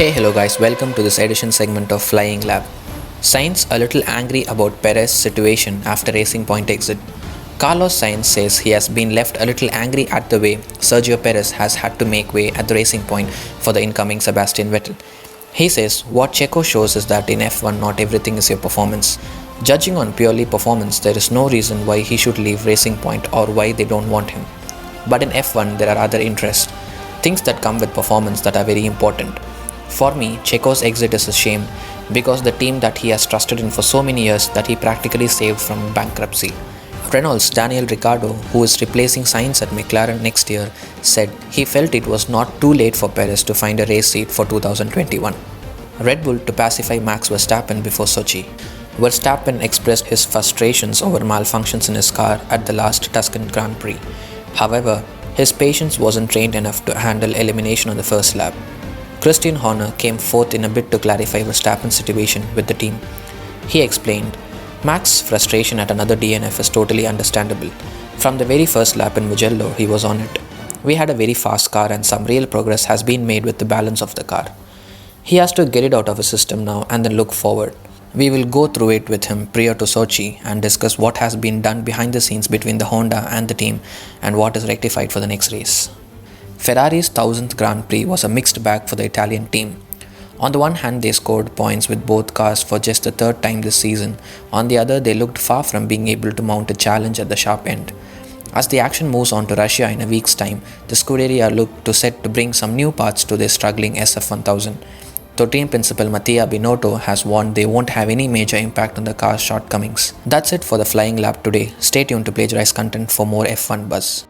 Hey, hello guys, welcome to this edition segment of Flying Lab. Sainz a little angry about Perez's situation after Racing Point exit. Carlos Sainz says he has been left a little angry at the way Sergio Perez has had to make way at the Racing Point for the incoming Sebastian Vettel. He says what Checo shows is that in F1 not everything is your performance. Judging on purely performance, there is no reason why he should leave Racing Point or why they don't want him. But in F1 there are other interests, things that come with performance that are very important. For me, Checo's exit is a shame because the team that he has trusted in for so many years that he practically saved from bankruptcy. Renault's Daniel Ricciardo, who is replacing Sainz at McLaren next year, said he felt it was not too late for Perez to find a race seat for 2021. Red Bull to pacify Max Verstappen before Sochi. Verstappen expressed his frustrations over malfunctions in his car at the last Tuscan Grand Prix. However, his patience wasn't trained enough to handle elimination on the first lap. Christian Horner came forth in a bid to clarify Verstappen's situation with the team. He explained, Max's frustration at another DNF is totally understandable. From the very first lap in Mugello, he was on it. We had a very fast car and some real progress has been made with the balance of the car. He has to get it out of his system now and then look forward. We will go through it with him prior to Sochi and discuss what has been done behind the scenes between the Honda and the team and what is rectified for the next race. Ferrari's 1000th Grand Prix was a mixed bag for the Italian team. On the one hand, they scored points with both cars for just the third time this season. On the other, they looked far from being able to mount a challenge at the sharp end. As the action moves on to Russia in a week's time, the Scuderia look to set to bring some new parts to their struggling SF1000. Though team principal Mattia Binotto has warned they won't have any major impact on the car's shortcomings. That's it for the Flying Lab today. Stay tuned to Plagiarize content for more F1 buzz.